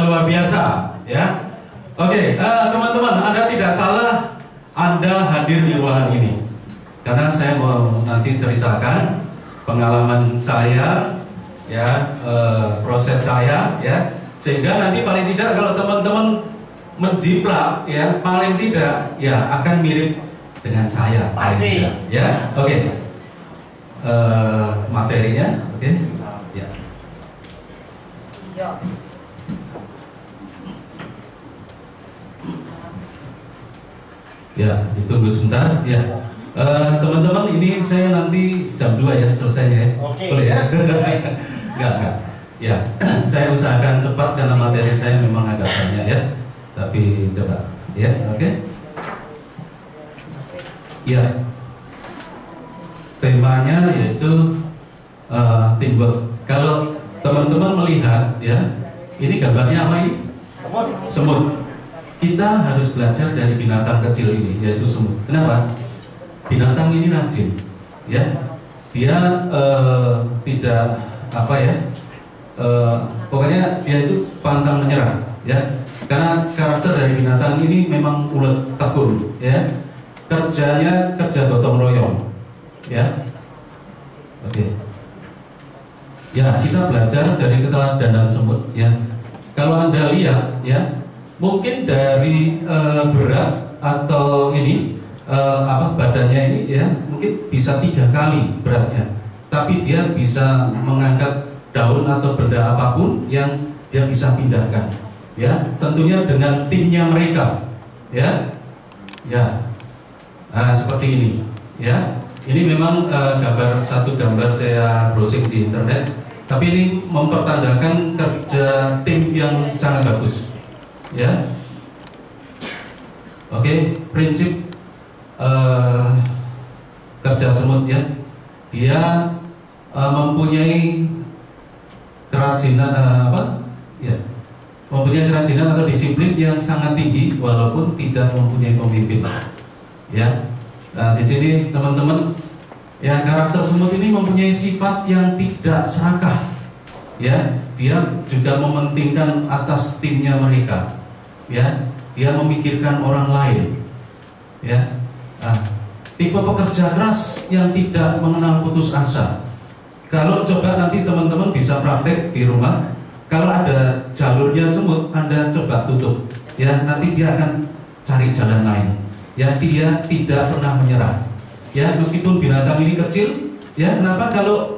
luar biasa, ya. Oke, teman-teman, Anda tidak salah, Anda hadir di ruangan ini, karena saya mau nanti ceritakan pengalaman saya, ya, proses saya, ya, sehingga nanti paling tidak kalau teman-teman menjiplak, ya, paling tidak, ya, akan mirip dengan saya, paling tidak, ya. Oke, materinya, oke, ya. Ya, ditunggu sebentar, ya. Teman-teman, ini saya nanti jam 2 ya selesainya, ya. Oke. Boleh ya? Enggak. Ya, saya usahakan cepat karena materi saya memang agak banyak, ya. Tapi coba, ya, oke. Ya, temanya yaitu teamwork. Kalau teman-teman melihat, ya, ini gambarnya apa ini? Semut. Kita harus belajar dari binatang kecil ini, yaitu semut. Kenapa? Binatang ini rajin, ya. Dia tidak apa ya? Pokoknya dia itu pantang menyerah, ya. Karena karakter dari binatang ini memang ulet tekun, ya. Kerjanya kerja gotong royong, ya. Oke. Ya, kita belajar dari keteladanan semut, ya. Kalau Anda lihat, ya, mungkin dari berat atau ini badannya ini, ya, mungkin bisa 3 kali beratnya, tapi dia bisa mengangkat daun atau benda apapun yang dia bisa pindahkan, ya, tentunya dengan timnya mereka, ya. Nah, seperti ini, ya. Ini memang satu gambar saya browsing di internet, tapi ini mempertandakan kerja tim yang sangat bagus, ya. Oke, prinsip kerja semut, ya. Dia mempunyai kerajinan mempunyai kerajinan atau disiplin yang sangat tinggi walaupun tidak mempunyai pemimpin, ya. Nah, di sini teman-teman, ya, karakter semut ini mempunyai sifat yang tidak serakah, ya. Dia juga mementingkan atas timnya mereka, ya. Dia memikirkan orang lain, ya. Nah, tipe pekerja keras yang tidak mengenal putus asa. Kalau coba nanti teman-teman bisa praktek di rumah, kalau ada jalurnya semut, Anda coba tutup, ya. Nanti dia akan cari jalan lain, ya. Dia tidak pernah menyerah, ya, meskipun binatang ini kecil, ya. Kenapa? Kalau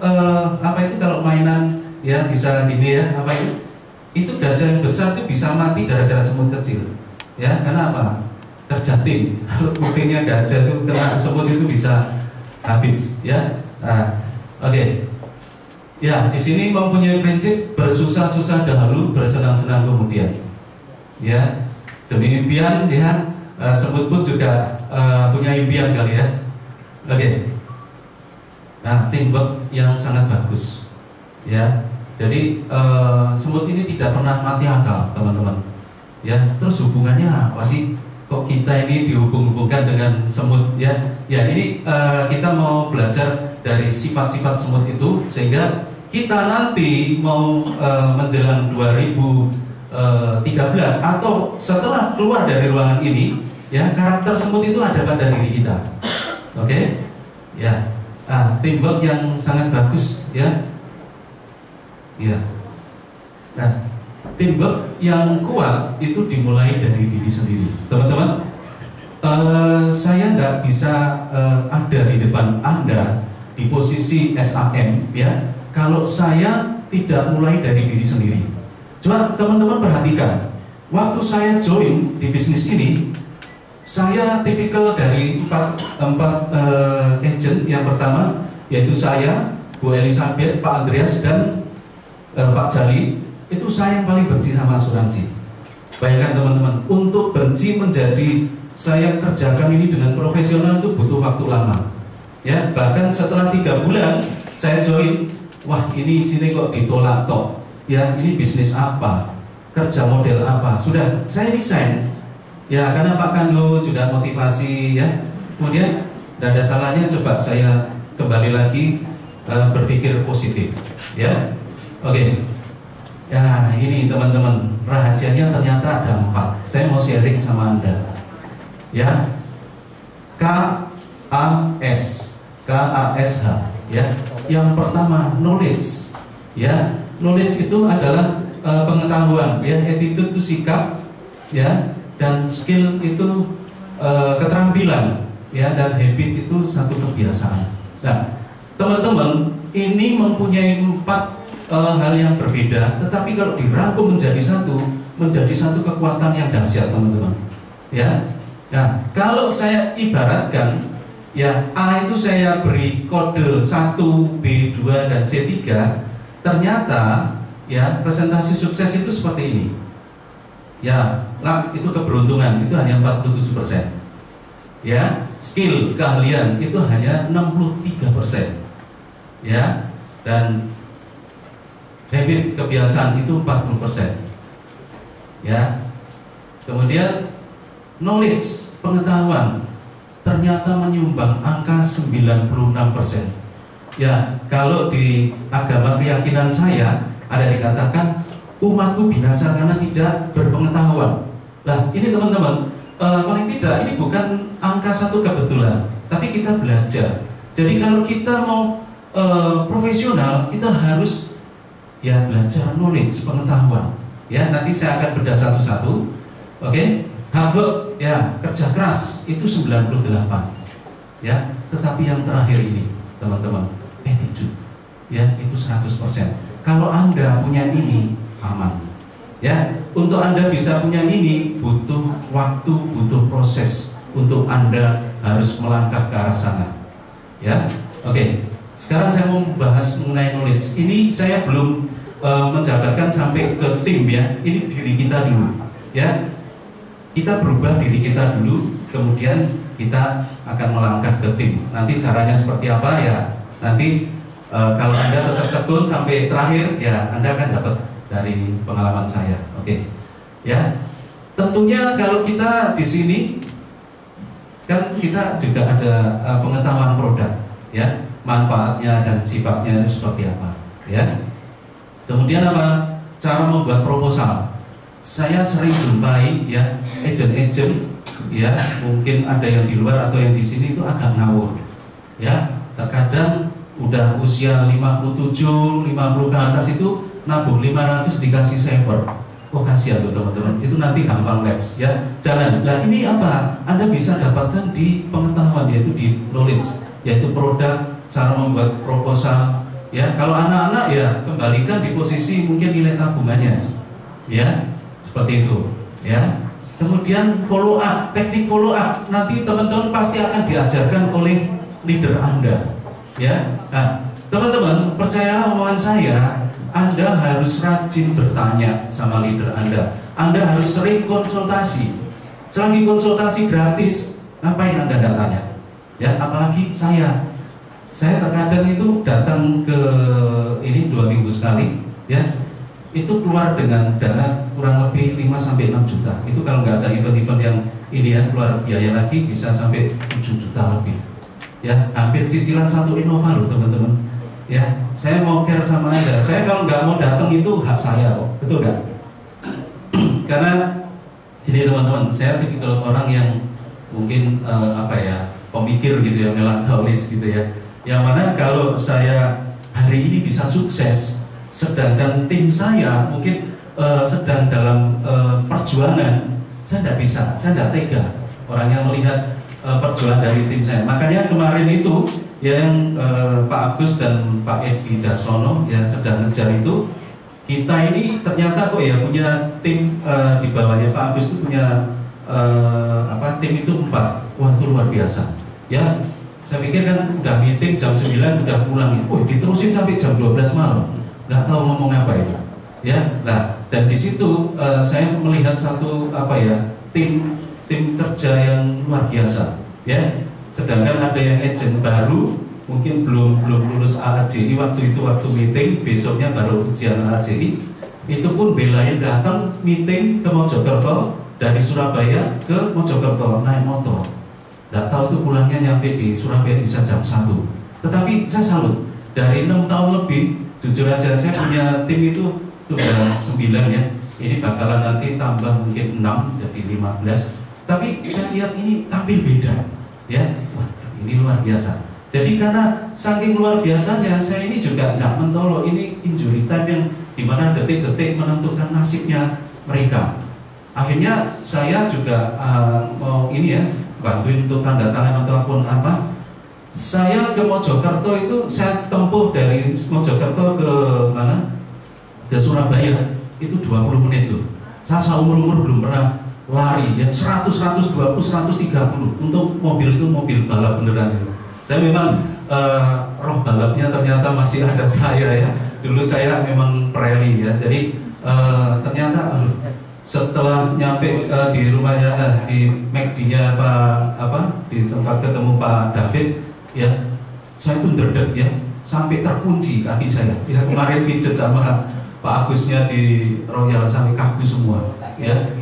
kalau mainan, ya, bisa gini, ya, itu gajah yang besar itu bisa mati gara-gara semut kecil, ya. Karena apa? Kerja tim. Kalau kupingnya gajah itu kena semut itu bisa habis, ya. Nah, oke. Ya, di sini mempunyai prinsip bersusah-susah dahulu, bersenang-senang kemudian, ya. Demi impian, ya. Semut pun juga punya impian kali, ya. Oke. Nah, teamwork yang sangat bagus, ya. Jadi semut ini tidak pernah mati akal, teman-teman, ya. Terus hubungannya apa sih? Kok kita ini dihubung-hubungkan dengan semut, ya? Ya, ini kita mau belajar dari sifat-sifat semut itu sehingga kita nanti mau menjelang 2013 atau setelah keluar dari ruangan ini, ya, karakter semut itu ada pada diri kita. Oke, ya. Teamwork yang sangat bagus, ya. Ya. Nah, teamwork yang kuat itu dimulai dari diri sendiri, teman-teman. Saya tidak bisa ada di depan Anda di posisi SAM, ya, kalau saya tidak mulai dari diri sendiri. Coba teman-teman perhatikan, waktu saya join di bisnis ini, saya tipikal dari empat agent. Yang pertama yaitu saya, Bu Elizabeth, Pak Andreas, dan Pak Jali. Itu saya yang paling benci sama asuransi. Bayangkan teman-teman, untuk benci menjadi saya kerjakan ini dengan profesional itu butuh waktu lama, ya. Bahkan setelah 3 bulan saya join, wah, ini sini kok ditolak toh, ya. Ini bisnis apa, kerja model apa, sudah saya resign, ya. Karena Pak Kando juga motivasi, ya. Kemudian tidak ada salahnya coba saya kembali lagi berpikir positif, ya. Oke. Ya, ini teman-teman, rahasianya ternyata ada 4. Saya mau sharing sama Anda. Ya, KASH. Ya, yang pertama knowledge. Ya, knowledge itu adalah pengetahuan. Ya, attitude itu sikap. Ya, dan skill itu keterampilan. Ya, dan habit itu satu kebiasaan. Nah, teman-teman, ini mempunyai 4 hal yang berbeda, tetapi kalau dirangkum menjadi satu kekuatan yang dahsyat, teman-teman. Ya, nah kalau saya ibaratkan, ya A itu saya beri kode 1, B2 dan C3, ternyata ya presentasi sukses itu seperti ini. Ya, lah itu keberuntungan itu hanya 47%. Ya, skill keahlian itu hanya 63%. Ya, dan habit kebiasaan itu 40%. Ya. Kemudian knowledge, pengetahuan ternyata menyumbang angka 96%. Ya, kalau di agama keyakinan saya ada dikatakan umatku binasa karena tidak berpengetahuan. Nah, ini teman-teman, paling tidak ini bukan angka satu kebetulan, tapi kita belajar. Jadi kalau kita mau profesional, kita harus ya belajar knowledge, pengetahuan. Ya, nanti saya akan bedah satu-satu. Oke, hard work, ya kerja keras itu 98. Ya, tetapi yang terakhir ini, teman-teman, attitude, ya itu 100%. Kalau Anda punya ini, aman. Ya, untuk Anda bisa punya ini butuh waktu, butuh proses untuk Anda harus melangkah ke arah sana. Ya, oke. Sekarang saya mau membahas mengenai knowledge. Ini saya belum menjabarkan sampai ke tim ya. Ini diri kita dulu. Ya, kita berubah diri kita dulu, kemudian kita akan melangkah ke tim. Nanti caranya seperti apa ya? Nanti kalau Anda tetap tekun sampai terakhir ya, Anda akan dapat dari pengalaman saya. Oke. Ya. Tentunya kalau kita di sini kan kita juga ada pengetahuan produk, ya, manfaatnya dan sifatnya itu seperti apa, ya. Kemudian apa? Cara membuat proposal. Saya sering jumpai ya agent-agent, ya mungkin ada yang di luar atau yang di sini itu agak ngawur, ya. Terkadang udah usia 57, 50 ke atas itu nabung 500 dikasih saver. Oh kasihan tuh teman-teman, itu nanti gampang lapse ya. Jangan. Nah ini apa? Anda bisa dapatkan di pengetahuan, yaitu di knowledge, yaitu produk, cara membuat proposal. Ya, kalau anak-anak ya kembalikan di posisi mungkin nilai tabungannya, ya seperti itu. Ya. Kemudian follow up, teknik follow up nanti teman-teman pasti akan diajarkan oleh leader Anda. Ya, nah, teman-teman percayalah omongan saya. Anda harus rajin bertanya sama leader Anda. Anda harus sering konsultasi. Selagi konsultasi gratis, ngapain Anda datanya? Ya, apalagi saya terkadang itu datang ke ini 2 minggu sekali, ya. Itu keluar dengan dana kurang lebih 5-6 juta. Itu kalau nggak ada event-event yang ini ya, keluar biaya lagi bisa sampai 7 juta lebih. Ya, hampir cicilan 1 Innova loh teman-teman. Ya, saya mau care sama Anda. Saya kalau nggak mau datang itu hak saya kok, betul nggak? Karena ini teman-teman, saya tipikal orang yang mungkin pemikir gitu ya, melankolis gitu ya. Yang mana kalau saya hari ini bisa sukses, sedangkan tim saya mungkin sedang dalam perjuangan, saya tidak bisa, saya tidak tega orang yang melihat perjuangan dari tim saya. Makanya kemarin itu yang Pak Agus dan Pak Edi Darsono yang sedang ngejar itu, kita ini ternyata kok ya punya tim di bawahnya Pak Agus itu punya tim itu 4. Wah itu luar biasa. Ya, saya pikir kan udah meeting jam 9 udah pulang ya. Oh diterusin sampai jam 12 malam. Nggak tahu ngomong apa itu. Ya, nah dan di situ saya melihat satu tim kerja yang luar biasa. Ya, sedangkan ada yang agent baru mungkin belum lulus AAJI waktu meeting, besoknya baru ujian AAJI. Itu pun belain datang meeting ke Mojokerto, dari Surabaya ke Mojokerto naik motor. Nggak tahu tuh pulangnya nyampe di Surabaya bisa jam 1. Tetapi saya salut, dari 6 tahun lebih, jujur aja saya punya tim itu sudah 9 ya. Ini bakalan nanti tambah mungkin 6 jadi 15. Tapi saya lihat ini tampil beda, ya. Wah, ini luar biasa. Jadi karena saking luar biasanya, saya ini juga nggak mentolo. Ini injury time yang dimana detik-detik menentukan nasibnya mereka. Akhirnya saya juga mau ini ya, bantuin untuk tanda tangan ataupun apa. Saya ke Mojokerto itu saya tempuh dari Mojokerto ke mana? Ke Surabaya itu 20 menit tuh. Saya seumur-umur belum pernah lari ya 100, 120, 130 untuk mobil itu mobil balap beneran itu. Saya memang roh balapnya ternyata masih ada saya ya. Dulu saya memang rally ya. Jadi ternyata setelah nyampe di rumahnya di McD-nya di tempat ketemu Pak David ya, saya pun derdek ya sampai terkunci kaki saya. Ya kemarin pijet sama Pak Agusnya di Royal sampai kaku semua ya.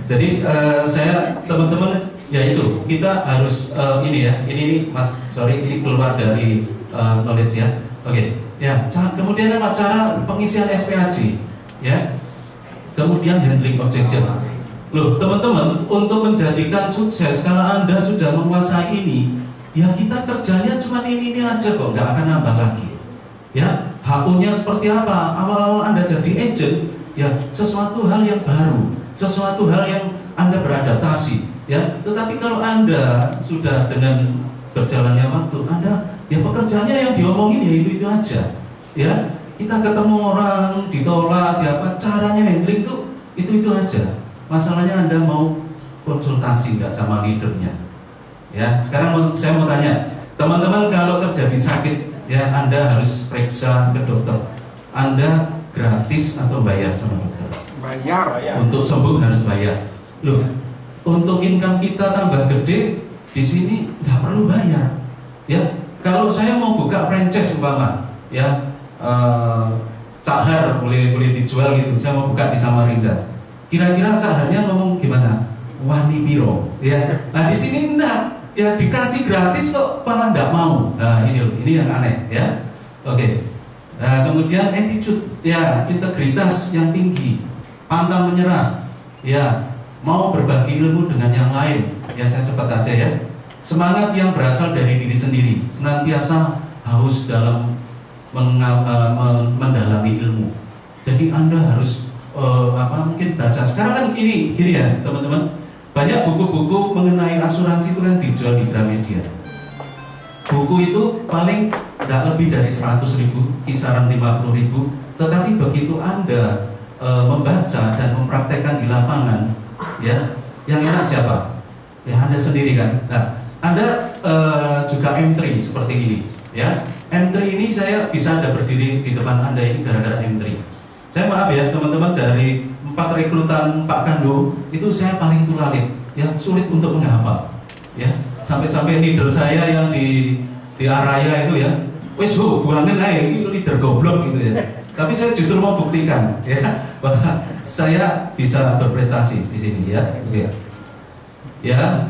Jadi saya teman-teman ya itu kita harus ini ya ini Mas ini keluar dari knowledge ya. Oke. Ya, kemudian apa cara pengisian SPAJ ya. Kemudian handling objection. Loh, teman-teman, untuk menjadikan sukses kalau Anda sudah menguasai ini, ya kita kerjanya cuma ini aja kok, nggak akan nambah lagi. Ya, HU-nya seperti apa? Awal-awal Anda jadi agent, ya sesuatu hal yang baru, sesuatu hal yang Anda beradaptasi, ya. Tetapi kalau Anda sudah dengan berjalannya waktu, Anda ya pekerjaannya yang diomongin ya itu aja, ya. Kita ketemu orang ditolak, ya apa caranya handling tuh itu aja. Masalahnya Anda mau konsultasi nggak sama leadernya, ya. Sekarang saya mau tanya, teman-teman kalau terjadi sakit, ya Anda harus periksa ke dokter. Anda gratis atau bayar sama dokter? Bayar. Untuk sembuh harus bayar. Loh, untuk income kita tambah gede di sini nggak perlu bayar. Ya, kalau saya mau buka franchise umpama, ya cahar boleh dijual gitu. Saya mau buka di Samarinda. Kira-kira caharnya ngomong gimana? Wani biro, ya. Nah di sini enggak, ya dikasih gratis kok malah nggak mau. Nah ini yang aneh, ya. Oke. Nah kemudian attitude, ya integritas yang tinggi, pantang menyerah, ya mau berbagi ilmu dengan yang lain. Ya saya cepat aja ya. Semangat yang berasal dari diri sendiri, senantiasa haus dalam mendalami ilmu. Jadi Anda harus mungkin baca. Sekarang kan ini gini ya teman-teman, banyak buku-buku mengenai asuransi itu kan dijual di Gramedia. Buku itu paling tidak lebih dari 100.000, kisaran 50.000. Tetapi begitu Anda membaca dan mempraktekkan di lapangan, ya yang enak siapa? Ya Anda sendiri kan. Nah Anda juga M3 seperti ini, ya. M3 ini saya bisa ada berdiri di depan Anda ini gara-gara M3. Saya maaf ya teman-teman, dari 4 rekrutan Pak Kando itu saya paling tulalit, ya sulit untuk menghafal, ya sampai leader saya yang di Araya itu ya, wes buangin aja ini leader goblok gitu ya. Tapi saya justru mau buktikan ya bahwa saya bisa berprestasi di sini ya. Ya,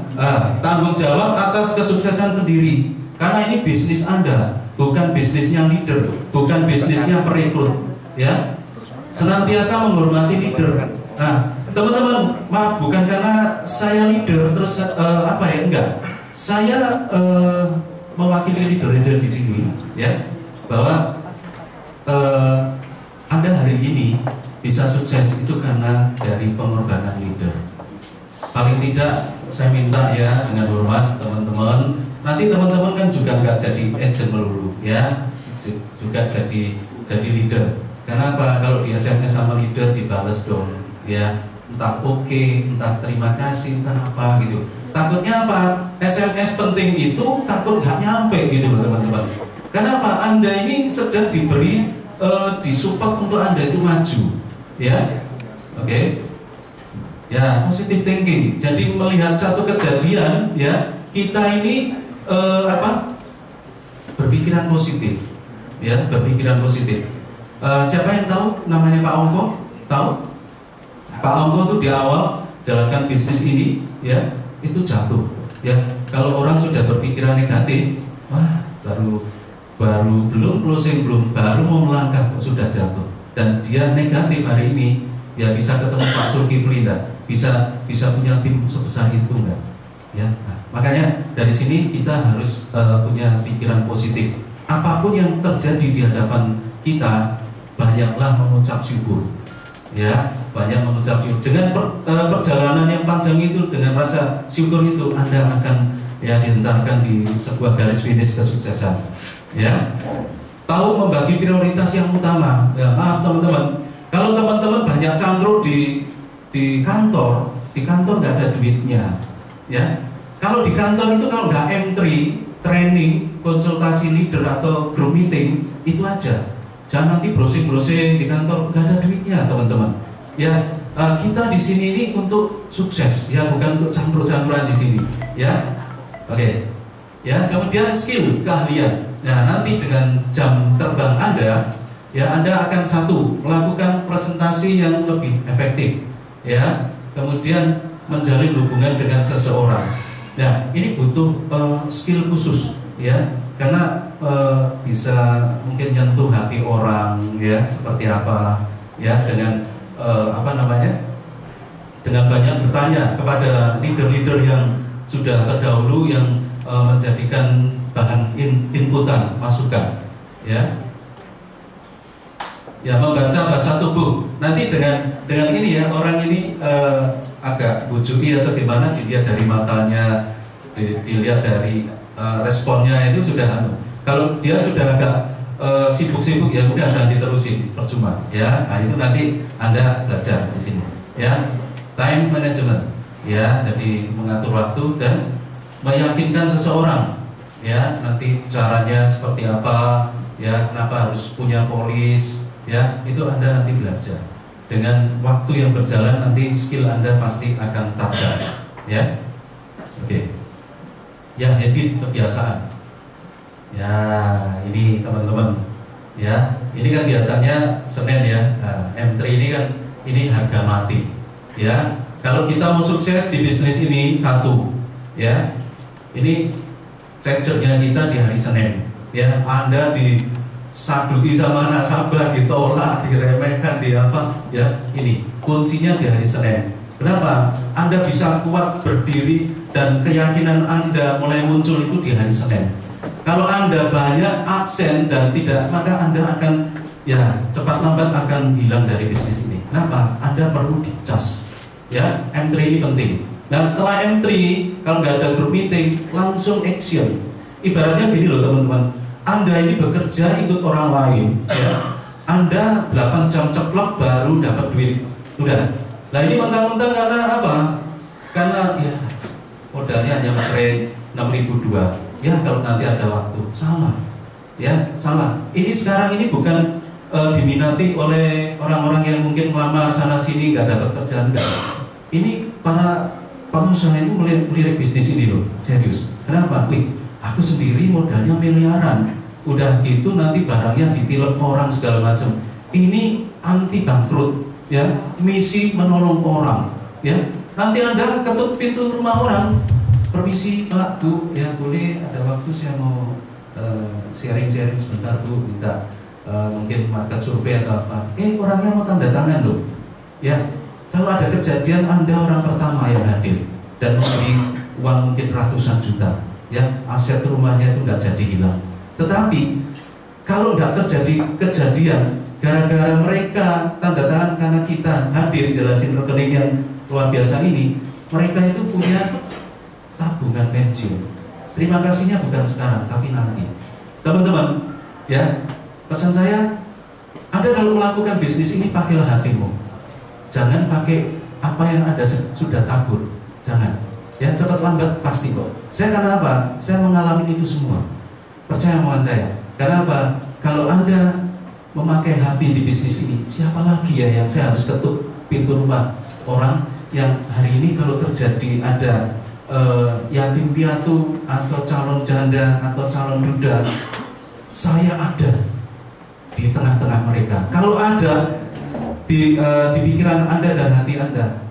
tanggung jawab atas kesuksesan sendiri karena ini bisnis Anda, bukan bisnisnya leader, bukan bisnisnya perekrut, ya. Senantiasa menghormati leader. Nah, teman-teman, maaf bukan karena saya leader terus enggak. Saya mewakili leader di sini, ya, bahwa Anda hari ini bisa sukses itu karena dari pengorbanan leader. Paling tidak saya minta ya dengan hormat teman-teman. Nanti teman-teman kan juga nggak jadi agent melulu, ya, juga jadi leader. Kenapa? Kalau di SMS sama leader dibales dong, ya, entah oke, entah terima kasih, entah apa gitu. Takutnya apa? SMS penting itu takut nggak nyampe gitu loh teman-teman. Kenapa? Anda ini sedang diberi disupport untuk Anda itu maju, ya, oke. Ya, positive thinking. Jadi melihat satu kejadian, ya, kita ini berpikiran positif, ya, berpikiran positif. Siapa yang tahu namanya Pak Ongko? Tahu? Pak Ongko itu di awal jalankan bisnis ini, ya, itu jatuh. Ya, kalau orang sudah berpikiran negatif, wah, baru belum closing, baru mau melangkah sudah jatuh. dan dia negatif hari ini, ya bisa ketemu Pak Zulkifli enggak? Bisa punya tim sebesar itu enggak? Ya, nah, makanya dari sini kita harus punya pikiran positif. Apapun yang terjadi di hadapan kita, banyaklah mengucap syukur. Ya, banyak mengucap syukur. Dengan perjalanan yang panjang itu, dengan rasa syukur itu, Anda akan ya dihentarkan di sebuah garis finish kesuksesan. Ya, tahu membagi prioritas yang utama. Ya, maaf teman-teman, kalau teman-teman banyak cangkruk di kantor nggak ada duitnya. Ya, kalau di kantor itu kalau nggak M3, training, konsultasi leader atau group meeting, itu aja. Jangan nanti browsing-browsing di kantor nggak ada duitnya, teman-teman. Ya, kita di sini ini untuk sukses, ya, bukan untuk campur-campuran di sini. Ya, oke. Ya, kemudian skill, keahlian. Nah, nanti dengan jam terbang Anda, ya, Anda akan satu melakukan presentasi yang lebih efektif. Ya, kemudian menjalin hubungan dengan seseorang. Nah, ini butuh skill khusus, ya, karena bisa mungkin nyentuh hati orang, ya, seperti apa, ya, dengan dengan banyak bertanya kepada leader-leader yang sudah terdahulu yang menjadikan bahan inputan, masukan, ya. Ya, membaca bahasa tubuh. Nanti dengan ini ya, orang ini agak bujui atau gimana, dilihat dari matanya, dilihat dari responnya itu sudah kalau dia sudah agak sibuk-sibuk, ya udah jangan diterusin, percuma. Ya, nah itu nanti Anda belajar di sini. Ya, time management. Ya, jadi mengatur waktu dan meyakinkan seseorang. Ya, nanti caranya seperti apa? Ya, kenapa harus punya polis? Ya, itu Anda nanti belajar. Dengan waktu yang berjalan nanti skill Anda pasti akan tajam. Ya, oke. Ya, habit, kebiasaan. Ya, ini teman-teman. Ya, ini kan biasanya Senin ya. Nah, M3 ini kan ini harga mati. Ya, kalau kita mau sukses di bisnis ini satu, ya, ini chargernya kita di hari Senin. Ya, Anda disaduki sama nasabah, ditolak, diremehkan, di apa? Ya, ini kuncinya di hari Senin. Kenapa? Anda bisa kuat berdiri dan keyakinan Anda mulai muncul itu di hari Senin. Kalau Anda banyak absen dan tidak, maka Anda akan ya cepat lambat akan hilang dari bisnis ini. Kenapa? Anda perlu dicas. Ya, M3 ini penting. Nah, setelah M3, kalau nggak ada group meeting, langsung action. Ibaratnya gini loh teman-teman, Anda ini bekerja ikut orang lain, ya. Anda 8 jam ceplok baru dapat duit, udah. Nah, ini mentang-mentang karena apa? Karena ya modalnya hanya materi 6.002. Ya, kalau nanti ada waktu, salah. Ya, salah. Ini sekarang ini bukan diminati oleh orang-orang yang mungkin melamar sana sini nggak dapat kerjaan, enggak. Ini para pengusaha itu melirik bisnis ini loh, serius. Kenapa? Wih, aku sendiri modalnya miliaran, udah gitu nanti barangnya ditilep orang segala macam. Ini anti bangkrut, ya, misi menolong orang, ya. Nanti Anda ketuk pintu rumah orang, permisi Pak, Bu, ya boleh ada waktu saya mau sharing-sharing sebentar Bu, minta mungkin market survei atau apa. Orangnya mau tanda tangan loh, ya. Kalau ada kejadian Anda orang pertama yang hadir dan memberi uang mungkin ratusan juta, ya, aset rumahnya itu nggak jadi hilang. Tetapi kalau nggak terjadi kejadian gara-gara mereka tanda tangan karena kita hadir jelasin rekening yang luar biasa ini, mereka itu punya tabungan pensiun. Terima kasihnya bukan sekarang tapi nanti. Teman-teman, ya, pesan saya, Anda kalau melakukan bisnis ini pakailah hatimu. Jangan pakai apa yang Anda sudah tabur. Jangan. Ya, cepat lambat pasti kok. Saya karena apa? Saya mengalami itu semua. Percaya omongan saya. Karena apa? Kalau Anda memakai hati di bisnis ini, siapa lagi ya yang saya harus ketuk pintu rumah orang yang hari ini kalau terjadi ada yatim piatu atau calon janda atau calon duda, saya ada di tengah-tengah mereka. Kalau ada di pikiran Anda dan hati Anda,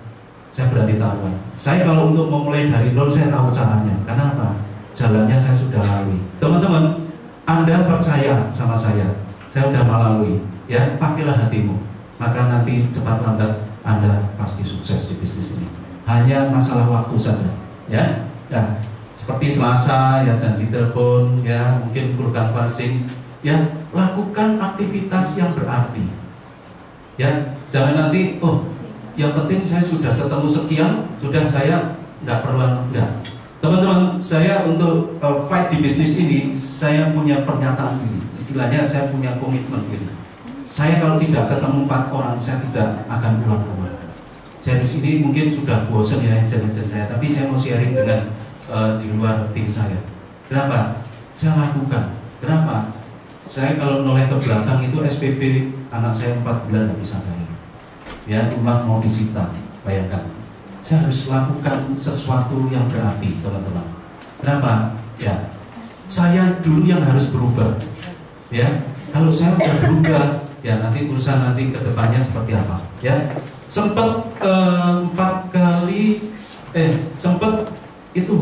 saya berani taruhan. Saya kalau untuk memulai dari nol, saya tahu caranya. Karena apa? Jalannya saya sudah lalui. Teman-teman, Anda percaya sama saya sudah melalui. ya pakailah hatimu, maka nanti cepat lambat Anda pasti sukses di bisnis ini. Hanya masalah waktu saja, ya. Ya, seperti Selasa ya janji telepon, ya mungkin program passing, ya lakukan aktivitas yang berarti. Ya, jangan nanti yang penting saya sudah ketemu sekian, sudah saya nggak perlu enggak. Teman-teman, saya untuk fight di bisnis ini, saya punya pernyataan diri. Istilahnya saya punya komitmen diri. Saya kalau tidak ketemu 4 orang, saya tidak akan pulang rumah. Saya di sini mungkin sudah bosan ya agent-agent saya, tapi saya mau sharing dengan di luar tim saya. Kenapa? Saya lakukan. Kenapa? Saya kalau noleh ke belakang itu SPP anak saya 4 bulan tidak bisa bayar. Ya, rumah mau disita, bayangkan. Saya harus lakukan sesuatu yang berarti, teman-teman. Kenapa? Ya, saya dulu yang harus berubah. Ya, kalau saya sudah berubah, ya nanti urusan nanti ke depannya seperti apa. Ya, sempat 4 kali, sempat itu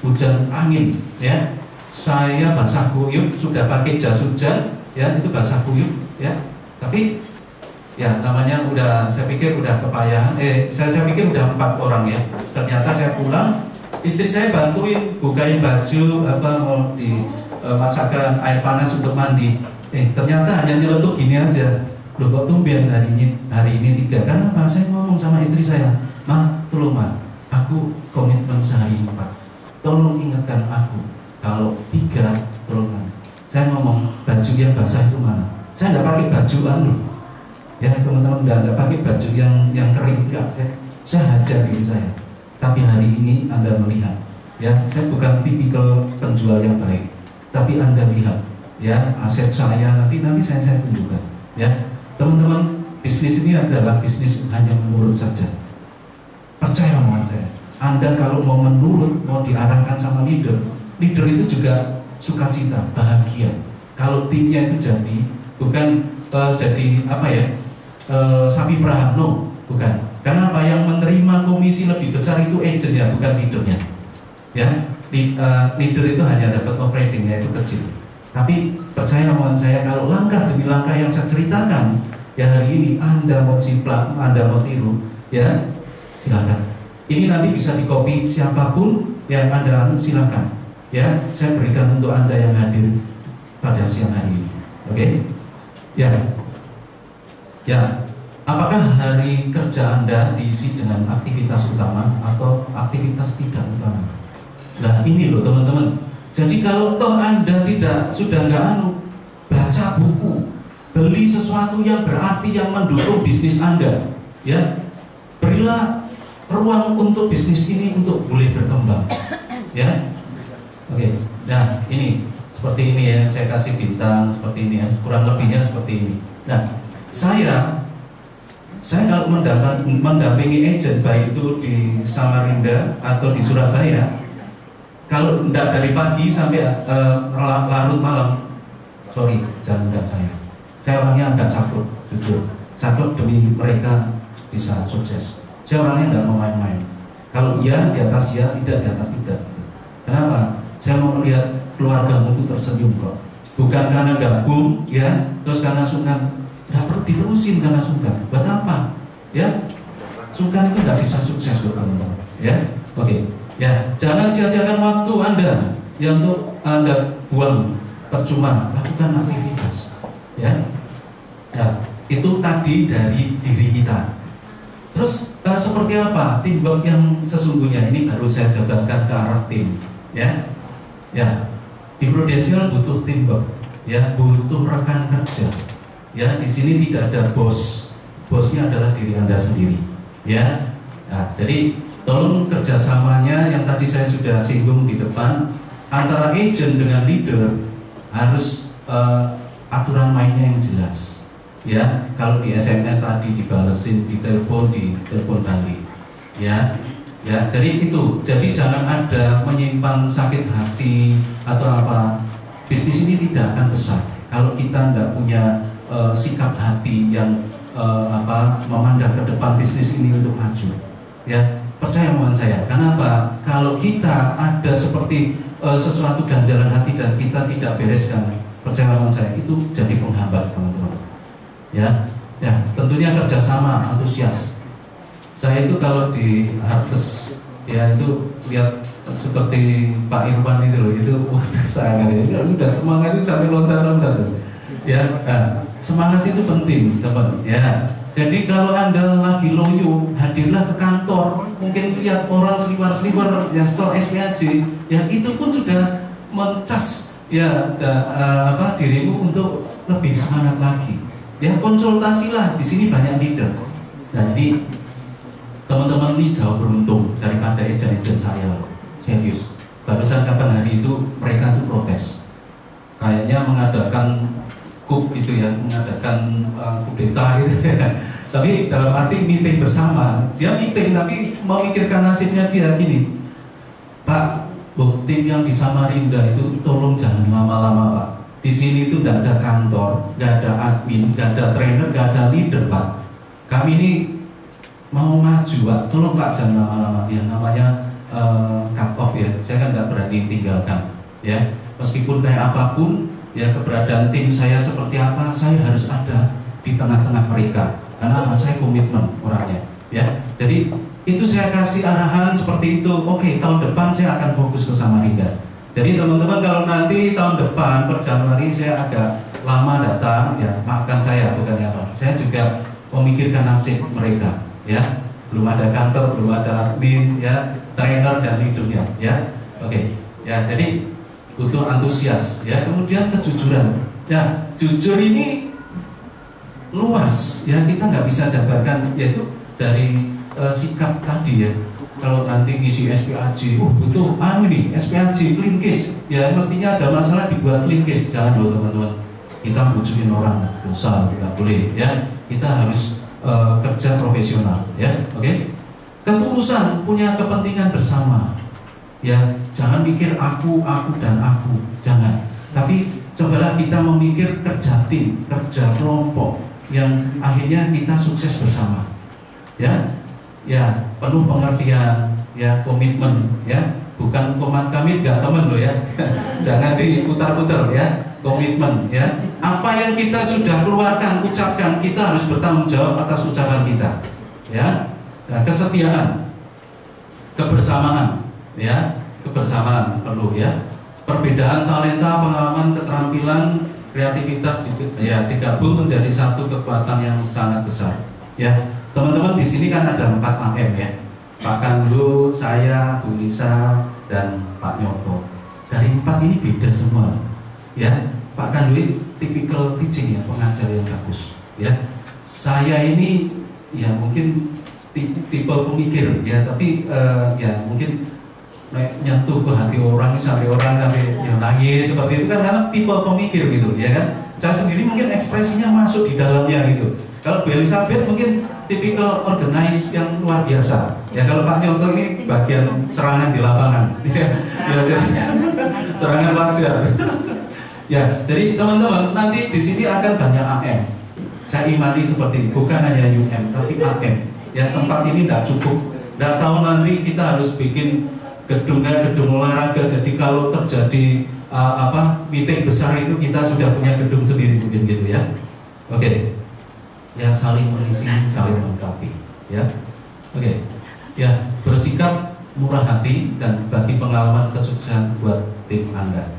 hujan angin. Ya, saya basah kuyup, sudah pakai jas hujan, ya itu basah kuyup, ya. Tapi ya namanya saya pikir udah kepayahan. Saya pikir udah 4 orang ya. Ternyata saya pulang, istri saya bantuin bukain baju, mau dimasakkan air panas untuk mandi. Ternyata hanya nyeletuk gini aja. Loh kok tumben hari ini 3? Kenapa? Saya ngomong sama istri saya, Ma, tolong Ma, aku komitmen sehari 4. Tolong ingatkan aku. Kalau 3, tolong. Saya ngomong, baju yang basah itu mana? Saya nggak pakai baju ya teman-teman, nggak pakai baju yang kering, enggak. Saya hajar diri saya. Tapi hari ini Anda melihat, ya saya bukan tipikal penjual yang baik. Tapi Anda lihat, ya aset saya nanti saya tunjukkan. Ya teman-teman, bisnis ini adalah bisnis hanya menurut saja. Percaya omongan saya. Anda kalau mau menurut, mau diarahkan sama leader itu juga sukacita, bahagia. Kalau timnya itu jadi, bukan jadi apa ya, sapi perah, no, bukan. Karena apa, yang menerima komisi lebih besar itu agentnya, bukan leadernya. Ya, leader itu hanya dapat operatingnya itu kecil. Tapi percaya omongan saya, kalau langkah demi langkah yang saya ceritakan, ya hari ini Anda mau ciplak, Anda mau tiru, ya silakan. Ini nanti bisa dikopi siapapun yang Anda silakan. Ya, saya berikan untuk Anda yang hadir pada siang hari ini. Oke? Ya. Ya. Apakah hari kerja Anda diisi dengan aktivitas utama atau aktivitas tidak utama? Nah, ini loh teman-teman. Jadi kalau toh Anda sudah nggak baca buku, beli sesuatu yang berarti yang mendukung bisnis Anda, ya. Berilah ruang untuk bisnis ini untuk boleh berkembang. Ya. Oke, nah ini seperti ini ya, saya kasih bintang seperti ini ya, kurang lebihnya seperti ini. Nah, saya kalau mendampingi agent baik itu di Samarinda atau di Surabaya, kalau tidak dari pagi sampai larut malam, sorry, jangan enggak saya orangnya agak saklek, jujur, saklek demi mereka bisa sukses. Saya orangnya tidak mau main-main. Kalau iya di atas iya, tidak di atas tidak. Kenapa? Saya mau melihat keluargamu itu tersenyum kok. Bukan karena gabung, ya, terus karena sungkan. Nggak perlu diterusin karena sungkan. Buat apa? Ya, sungkan itu nggak bisa sukses buat teman-teman. Ya, oke. Ya, jangan sia-siakan waktu Anda yang untuk Anda buang percuma. Lakukan aktivitas. Ya, nah, itu tadi dari diri kita. Terus seperti apa teamwork yang sesungguhnya? Ini baru saya jabarkan ke arah tim. Ya. Ya, di Prudential butuh teamwork, ya, butuh rekan kerja. Ya, di sini tidak ada bos. Bosnya adalah diri Anda sendiri. Ya. Nah, jadi tolong kerjasamanya yang tadi saya sudah singgung di depan antara agent dengan leader harus aturan mainnya yang jelas. Ya, kalau di SMS tadi dibalesin, di telepon balik. Ya. Ya, jadi itu. Jadi jangan ada menyimpan sakit hati atau apa. Bisnis ini tidak akan besar kalau kita tidak punya sikap hati yang memandang ke depan bisnis ini untuk maju. Ya, percaya omongan saya. Kenapa? Kalau kita ada seperti sesuatu ganjalan hati dan kita tidak bereskan, percaya omongan saya, itu jadi penghambat, teman-teman. ya. Ya, tentunya kerjasama, antusias. Saya itu kalau di Harvest ya itu lihat seperti Pak Irwan itu loh, itu waduh sangat ya, sudah semangat itu sampai loncat-loncat ya. Nah, semangat itu penting teman ya. Jadi kalau Anda lagi loyo, hadirlah ke kantor, mungkin lihat orang seliwer-seliwer ya store SPAJ, ya itu pun sudah mencas ya dirimu untuk lebih semangat lagi. Ya konsultasilah, di sini banyak leader. Nah ini teman-teman ini jauh beruntung daripada ejen-ejen saya loh. Serius. Barusan kapan hari itu mereka tuh protes. Kayaknya mengadakan coup itu ya, mengadakan kudeta gitu ya. Tapi dalam arti meeting bersama. Dia meeting tapi memikirkan nasibnya dia gini. Pak, tim yang di Samarinda itu tolong jangan lama-lama Pak. Di sini itu tidak ada kantor, tidak ada admin, tidak ada trainer, tidak ada leader Pak. Kami ini mau maju Pak, tolong Pak jangan lama-lama. Ya namanya cut off ya, saya kan tidak berani tinggalkan. Ya, meskipun kayak apapun, ya keberadaan tim saya seperti apa, saya harus ada di tengah-tengah mereka. Karena saya komitmen orangnya. Ya, jadi itu saya kasih arahan seperti itu. Oke, tahun depan saya akan fokus ke Samarinda. Jadi teman-teman kalau nanti tahun depan per Januari saya agak lama datang, ya maafkan saya bukannya apa. Saya juga memikirkan nasib mereka, ya. Belum ada kantor, belum ada admin, ya, trainer dan leadernya, ya. Oke, ya jadi butuh antusias, ya. Kemudian kejujuran, ya. Jujur ini luas, ya kita nggak bisa jabarkan, yaitu dari sikap tadi ya. Kalau nanti ngisi SPAJ, butuh nih SPAJ clean case, ya mestinya ada masalah dibuat clean case. Jangan loh teman-teman, kita bujukin orang dosa, nggak boleh ya. Kita harus kerja profesional, ya. Oke. Ketulusan, punya kepentingan bersama, ya. Jangan mikir aku dan aku, jangan. Tapi cobalah kita memikir kerja tim, kerja kelompok yang akhirnya kita sukses bersama, ya. Ya, penuh pengertian, ya, komitmen, ya, bukan komat kami nggak temen loh ya, jangan diputar-putar ya, komitmen, ya, apa yang kita sudah keluarkan, ucapkan, kita harus bertanggung jawab atas ucapan kita, ya, nah, kesetiaan, kebersamaan, ya, kebersamaan perlu ya, perbedaan talenta, pengalaman, keterampilan, kreativitas, ya, digabung menjadi satu kekuatan yang sangat besar, ya. Teman-teman di sini kan ada 4 AM ya, Pak Kanggo, saya, Bu Nisa, dan Pak Nyoto. Dari 4 ini beda semua, ya. Pak Kanggo ini tipikal teaching ya, pengajar yang bagus, ya. Saya ini ya mungkin tipe pemikir ya, tapi ya mungkin nyentuh ke hati orang sampai ya, nangis seperti itu kan karena tipe pemikir gitu, ya kan. Saya sendiri mungkin ekspresinya masuk di dalamnya gitu. Kalau Bu Elizabeth mungkin tipikal organize yang luar biasa. Ya kalau Pak Nyoto ini bagian serangan di lapangan. Ya, jadi serangan wajar. Ya, jadi teman-teman nanti di sini akan banyak AM. Saya imani seperti itu, bukan hanya UM tapi AM. Ya tempat ini tidak cukup. Tidak tahu nanti kita harus bikin gedung olahraga. Jadi kalau terjadi meeting besar itu kita sudah punya gedung sendiri mungkin gitu ya. Oke. Ya saling mengisi, saling melengkapi, ya. Oke. Ya, bersikap murah hati dan bagi pengalaman kesuksesan buat tim Anda.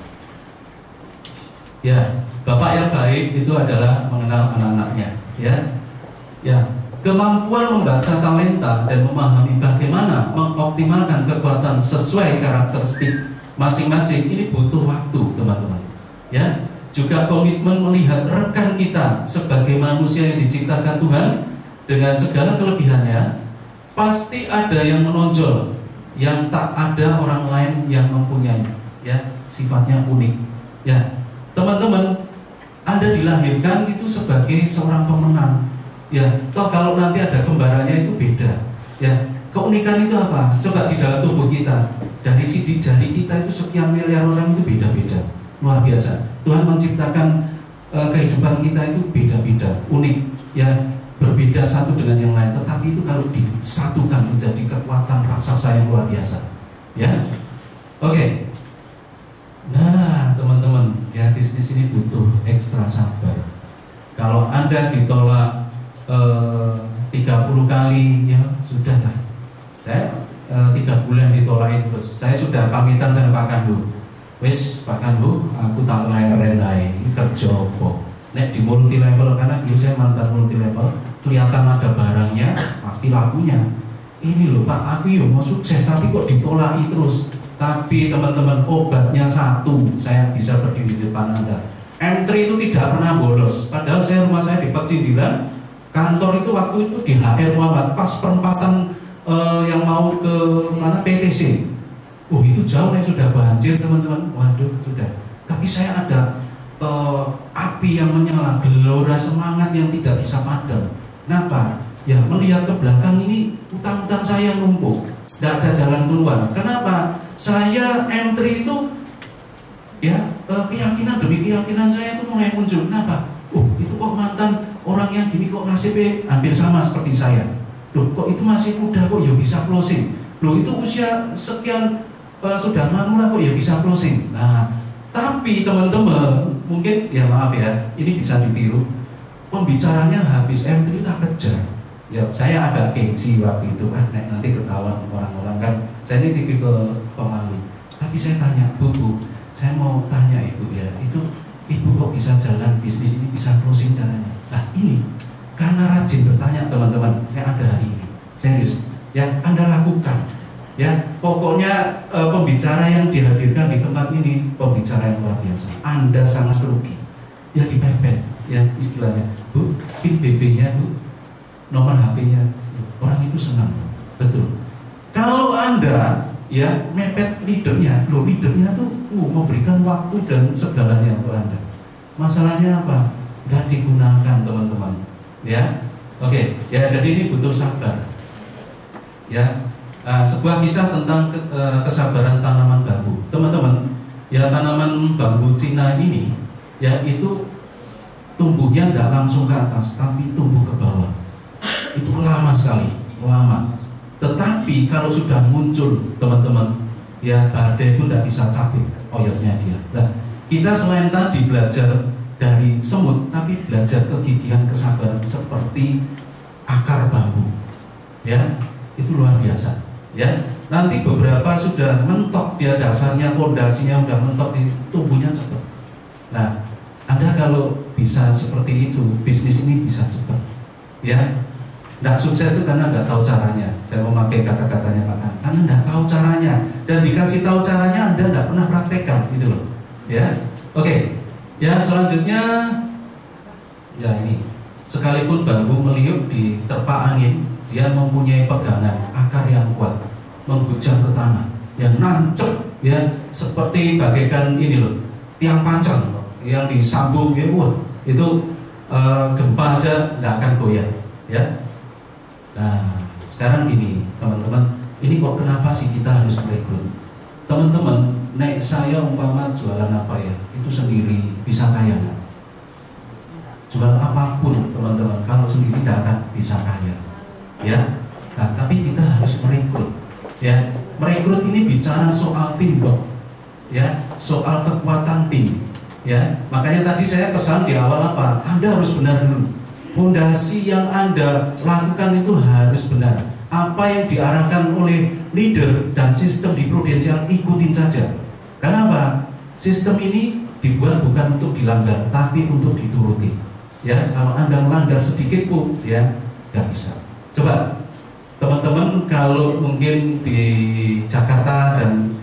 Ya, bapak yang baik itu adalah mengenal anak-anaknya, ya. Ya, kemampuan membaca talenta dan memahami bagaimana mengoptimalkan kekuatan sesuai karakteristik masing-masing ini butuh waktu, teman-teman. Ya. Juga komitmen melihat rekan kita sebagai manusia yang diciptakan Tuhan dengan segala kelebihannya. Pasti ada yang menonjol yang tak ada orang lain yang mempunyai, ya, sifatnya unik. Ya, teman-teman, Anda dilahirkan itu sebagai seorang pemenang. Ya, toh kalau nanti ada kembarannya itu beda. Ya, keunikan itu apa? Coba di dalam tubuh kita, dari sidik jari kita itu sekian miliar orang itu beda-beda, luar biasa. Tuhan menciptakan kehidupan kita itu beda-beda, unik, ya, berbeda satu dengan yang lain. Tetapi itu kalau disatukan menjadi kekuatan raksasa yang luar biasa, ya. Oke. Nah, teman-teman, ya bisnis ini butuh ekstra sabar. Kalau Anda Anda ditolak 30 kali, ya sudah lah. Saya 3 bulan ditolakin terus. Saya sudah pamitan sama Pak Kandu. Wis Pak Kandu, aku tak leren ae kerja apa. Nek di multi level, karena dulu saya mantan multi level, kelihatan ada barangnya, pasti lakunya. Ini loh Pak, aku yo mau sukses tapi kok ditolaki terus. Tapi teman-teman, obatnya satu, saya bisa berdiri di depan Anda. M3 itu tidak pernah bolos. Padahal rumah saya di Pecindilan, kantor itu waktu itu di HR Muhammad, pas perempatan yang mau ke mana PTC. Itu jauh nih, sudah banjir teman-teman. Waduh, sudah. Tapi saya ada api yang menyala, gelora semangat yang tidak bisa padam. Kenapa? Ya melihat ke belakang ini utang-utang saya numpuk, tidak ada jalan keluar. Kenapa? Saya M3 itu ya keyakinan demi keyakinan saya itu mulai muncul. Kenapa? Itu kok mantan orang yang gini kok nasibnya hampir sama seperti saya. Loh, kok itu masih muda kok ya bisa closing. Loh, itu usia sekian sudah manula kok ya bisa closing. Nah, tapi teman-teman mungkin ya maaf ya, ini bisa ditiru. Pembicaranya habis M3 tak kejar. Ya, saya agak gengsi waktu itu. Nanti ketahuan orang-orang kan. Saya ini tipikal pemalu. Tapi saya tanya, Bu, saya mau tanya Ibu ya, itu Ibu kok bisa jalan bisnis ini, bisa closing caranya? Nah, ini karena rajin bertanya teman-teman, saya ada hari ini. Serius, ya Anda lakukan. Ya, pokoknya pembicara yang dihadirkan di tempat ini pembicara yang luar biasa. Anda sangat rugi. Ya dipepet, ya istilahnya. Bu, PIN BB-nya Bu, nomor HP-nya. Orang itu senang, betul. Kalau Anda ya mepet leadernya, leadernya tuh memberikan waktu dan segalanya untuk Anda. Masalahnya apa? Nggak digunakan teman-teman. Ya, oke. Ya, jadi ini butuh sabar. Ya, sebuah kisah tentang kesabaran tanaman bambu. Teman-teman, ya tanaman bambu Cina ini, ya itu tumbuhnya nggak langsung ke atas, tapi tumbuh ke bawah. Itu lama sekali, lama. Tetapi kalau sudah muncul, teman-teman, ya badai pun nggak bisa capek oyotnya dia. Nah, kita selain tadi belajar dari semut, tapi belajar kegigihan kesabaran seperti akar bambu. Ya, itu luar biasa. Ya, nanti beberapa sudah mentok dia dasarnya, fondasinya udah mentok, tumbuhnya cepat. Nah, Anda kalau bisa seperti itu, bisnis ini bisa cepat. Ya, nggak sukses itu karena nggak tahu caranya. Saya mau pakai kata-katanya Pak Kan, karena nggak tahu caranya dan dikasih tahu caranya Anda nggak pernah praktekkan, gitu loh. Ya, oke. Ya, selanjutnya ya ini, sekalipun bambu meliuk di terpa angin, dia mempunyai pegangan akar yang kuat, menghujam ke tanah, yang nancep, ya seperti bagaikan ini loh, tiang pancang yang disambung, ya itu gempa aja nggak akan goyah, ya. Nah, sekarang gini teman-teman, ini kok kenapa sih kita harus merekrut? Teman-teman, nek saya umpama jualan apa ya, itu sendiri bisa kaya nggak? Jual apapun teman-teman, kalau sendiri tidak akan bisa kaya, ya. Nah, tapi kita harus merekrut, ya. Merekrut ini bicara soal teamwork, ya, soal kekuatan tim, ya. Makanya tadi saya pesan di awal apa? Anda harus benar dulu. Fondasi yang Anda lakukan itu harus benar. Apa yang diarahkan oleh leader dan sistem di Prudensial, ikutin saja. Karena apa? Sistem ini dibuat bukan untuk dilanggar, tapi untuk dituruti. Ya, kalau Anda melanggar sedikit pun, ya nggak bisa. Coba teman-teman kalau mungkin di Jakarta dan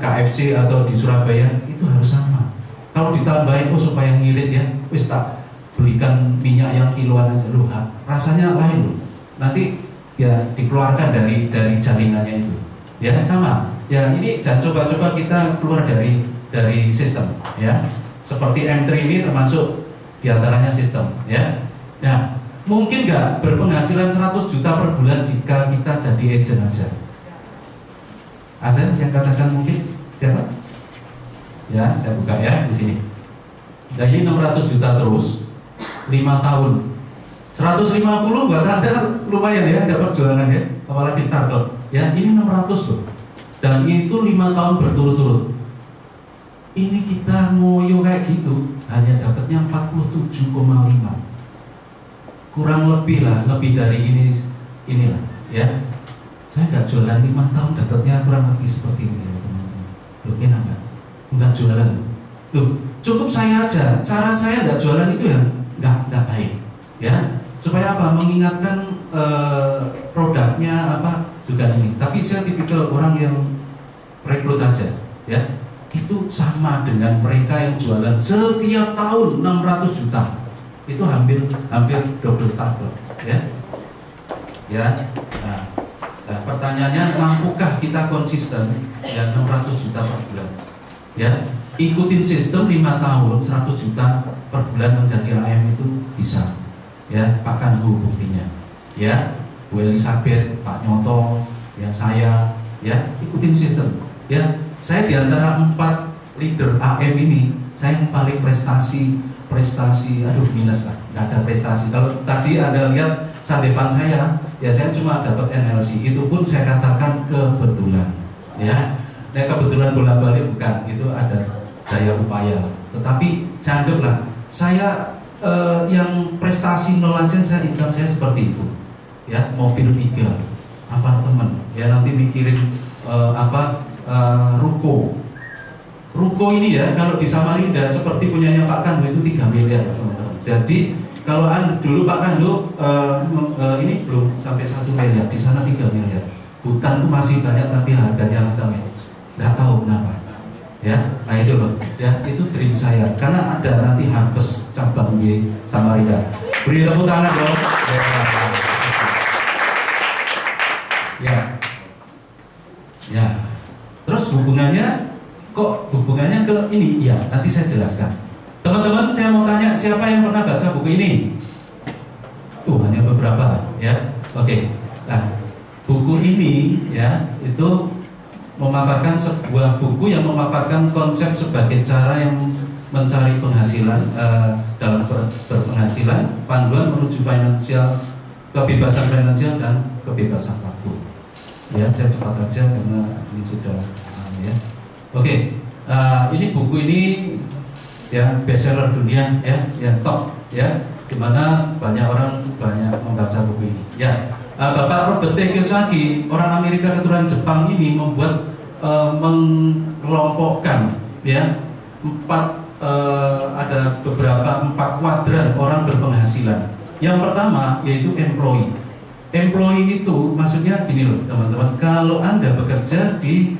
KFC atau di Surabaya itu harus sama. Kalau ditambahin supaya ngirit ya, wis tak belikan minyak yang kiloan aja loh, rasanya lain loh. Nanti ya dikeluarkan dari jaringannya itu. Ya sama. Ya ini jangan coba-coba kita keluar dari sistem, ya. Seperti M3 ini termasuk diantaranya sistem, ya. Nah, mungkin nggak berpenghasilan 100 juta per bulan jika kita jadi agent aja. Ada yang katakan mungkin? Siapa? Ya, saya buka ya di sini. Dan ini 600 juta terus 5 tahun. 150 buat Anda lumayan ya, ada perjuangan ya, apalagi startup. Ya, ini 600 loh. Dan itu 5 tahun berturut-turut. Ini kita ngoyo kayak gitu hanya dapatnya 47,5. kurang lebih lah, lebih dari inilah ya. Saya nggak jualan 5 tahun dapatnya kurang lebih seperti ini ya, teman-teman. Loh, enak nggak jualan? Loh, cukup saya aja, cara saya nggak jualan itu ya nggak baik ya. Supaya apa? Mengingatkan produknya apa juga ini. Tapi saya tipikal orang yang rekrut aja ya. Itu sama dengan mereka yang jualan setiap tahun 600 juta. Itu hampir double standar ya. Ya. Nah, pertanyaannya, mampukah kita konsisten ya 600 juta per bulan? Ya, ikutin sistem 5 tahun 100 juta per bulan menjadi AM itu bisa. Ya, Pak Kandu buktinya. Ya, Bu Elizabeth, Pak Nyoto, ya saya, ya ikutin sistem. Ya, saya diantara 4 leader AM ini, saya yang paling prestasi, aduh minus lah, nggak ada prestasi. Kalau tadi Anda lihat sandepan saya, ya saya cuma dapat NLC, itu pun saya katakan kebetulan. Ya, nah, kebetulan bolak-balik bukan, itu ada daya upaya. Tetapi saya anggaplah, saya yang prestasi nol aja, saya income saya seperti itu. Ya, mobil 3, apartemen, ya nanti mikirin ruko ini ya, kalau di Samarinda seperti punyanya Pak Kandu itu 3 miliar teman-teman. Jadi kalau dulu Pak Kandu ini belum sampai 1 miliar, di sana 3 miliar. Hutan tuh masih banyak tapi harganya langka, nggak tahu kenapa. Ya, nah itu loh, ya itu dream saya. Karena ada nanti Harvest cabang di Samarinda. Beri tepuk tangan dong. Ya. Terus hubungannya ke ini? Ya, nanti saya jelaskan. Teman-teman, saya mau tanya, siapa yang pernah baca buku ini? Hanya beberapa, ya. Oke. Nah, buku ini ya itu memaparkan sebuah buku yang memaparkan konsep sebagai cara yang mencari penghasilan dalam berpenghasilan, panduan menuju kebebasan finansial dan kebebasan waktu. Ya, saya cepat aja karena ini sudah ya. Oke, ini buku ini ya bestseller dunia ya top ya, dimana banyak orang membaca buku ini. Ya. Bapak Robert T. Kiyosaki, orang Amerika keturunan Jepang ini membuat mengelompokkan ya ada beberapa 4 kuadran orang berpenghasilan. Yang pertama yaitu employee. Employee itu maksudnya gini loh teman-teman, kalau Anda bekerja di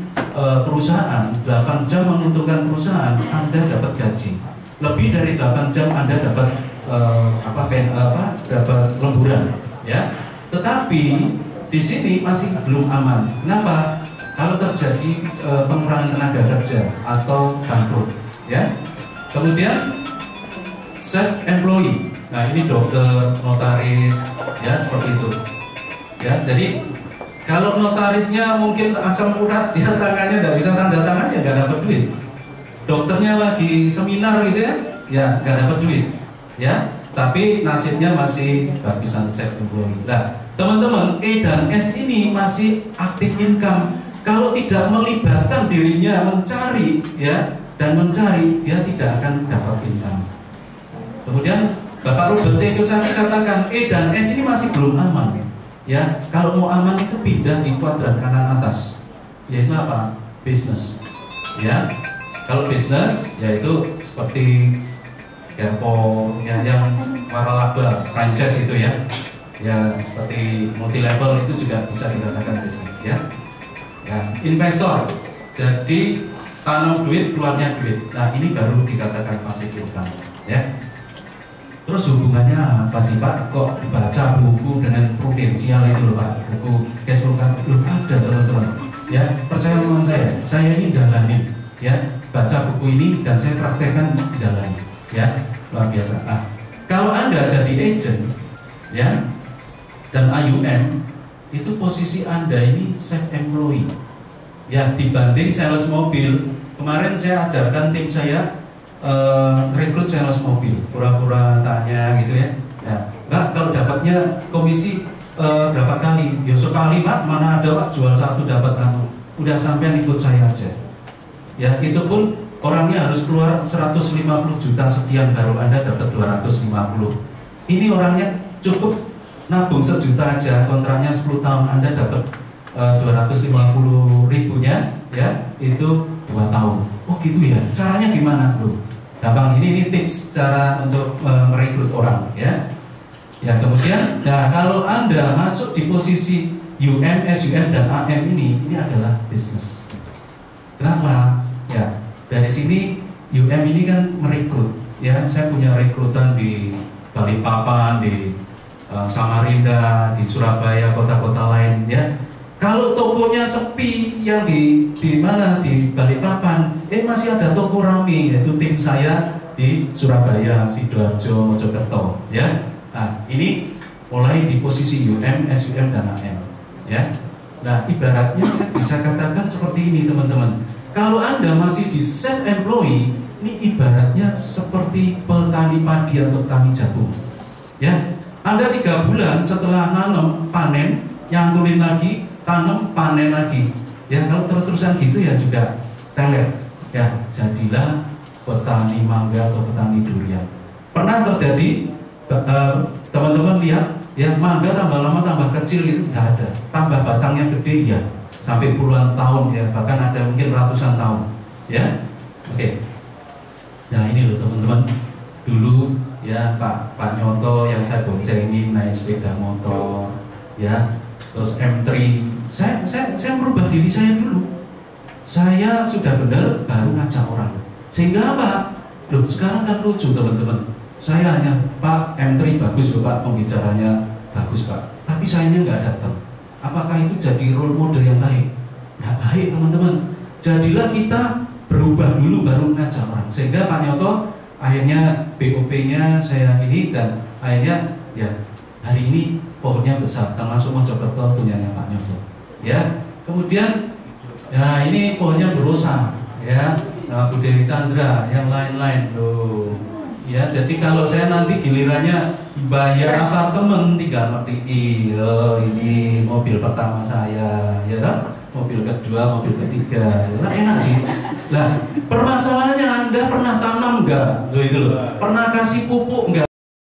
perusahaan 8 jam menguntungkan perusahaan, Anda dapat gaji. Lebih dari 8 jam Anda dapat dapat lemburan ya. Tetapi di sini masih belum aman. Kenapa? Kalau terjadi pengurangan tenaga kerja atau bangkrut, ya. Kemudian self employee. Nah, ini dokter, notaris, ya seperti itu. Ya, jadi kalau notarisnya mungkin asam urat, ya tangannya nggak bisa tanda tangan, ya nggak dapat duit. Dokternya lagi seminar gitu ya nggak dapat duit, ya. Tapi nasibnya masih bagusan self employee. Nah, teman-teman, E dan S ini masih aktif income. Kalau tidak melibatkan dirinya mencari ya dan mencari, dia tidak akan dapat income. Kemudian Bapak Robert T. Kiyosaki katakan E dan S ini masih belum aman. Ya, kalau mau aman itu pindah di kuadran kanan atas, yaitu apa? Bisnis. Ya, kalau bisnis yaitu seperti Carrefour yang waralaba franchise itu ya. Ya, seperti multi level itu juga bisa dikatakan bisnis ya. Ya, investor. Jadi tanam duit, keluarnya duit. Nah, ini baru dikatakan passive income ya. Terus hubungannya apa sih Pak? Kok baca buku dengan prudensial itu loh Pak? Buku cash flow kan belum ada teman-teman. Ya, percaya dengan saya ini jalanin ya. Baca buku ini dan saya praktekkan jalani ya. Luar biasa. Nah, kalau Anda jadi agent ya dan IUM, itu posisi Anda ini self employee ya, dibanding sales mobil. Kemarin saya ajarkan tim saya rekrut sales mobil, pura-pura tanya gitu ya. Ya, Mbak, kalau dapatnya komisi berapa kali? Ya sekali Pak, mana ada Pak jual satu dapat anu. Udah sampai ikut saya aja. Ya, itu pun orangnya harus keluar 150 juta sekian baru Anda dapat 250. Ini orangnya cukup nabung 1 juta aja, kontraknya 10 tahun, Anda dapat 250 ribunya, ya, itu 2 tahun. Oh gitu ya, caranya gimana bro? Gampang, ini tips cara untuk merekrut orang, ya. Ya kemudian, nah kalau Anda masuk di posisi UM, SUM, dan AM ini adalah bisnis. Kenapa? Ya, dari sini UM ini kan merekrut, ya. Saya punya rekrutan di Balikpapan, di Samarinda, di Surabaya, kota-kota lain, ya. Kalau tokonya sepi yang di mana di Balikpapan, masih ada toko rame, yaitu tim saya di Surabaya, Sidoarjo, Mojokerto, ya. Nah, ini mulai di posisi UM, SUM, dan AM, ya. Nah, ibaratnya saya bisa katakan seperti ini, teman-teman. Kalau Anda masih di self employee, ini ibaratnya seperti petani padi atau petani jagung, ya. Anda 3 bulan setelah nanam, panen, nyangkulin lagi, tanam, panen lagi, ya. Kalau terus-terusan gitu ya juga teler, ya. Jadilah petani mangga atau petani durian. Pernah terjadi, teman-teman lihat, ya, mangga tambah lama tambah kecil itu nggak ada, tambah batangnya gede, ya, sampai puluhan tahun, ya, bahkan ada mungkin ratusan tahun, ya. Oke. Nah ini loh teman-teman, dulu ya Pak Nyoto yang saya boncengin naik sepeda motor, ya, terus M3. Saya merubah diri saya dulu. Saya sudah benar baru ngajak orang. Sehingga apa? Loh sekarang kan lucu teman-teman. Saya hanya Pak M3 bagus loh Pak, pembicaranya bagus Pak, tapi sayanya nggak datang. Apakah itu jadi role model yang baik? Nggak baik teman-teman. Jadilah kita berubah dulu baru ngajak orang. Sehingga Pak Nyoto akhirnya BOP-nya saya ini, dan akhirnya ya hari ini pohonnya besar, termasuk Mojokerto punyanya Pak Nyoto, ya. Kemudian ya ini pohonnya berusaha, ya, Bu Dewi Chandra, yang lain-lain loh, ya. Jadi kalau saya nanti gilirannya bayar apartemen tinggal ngerti, ini mobil pertama saya, ya kan, mobil kedua, mobil ketiga, ya, enak sih. Nah permasalahannya Anda pernah tanam nggak? Loh itu loh, pernah kasih pupuk nggak?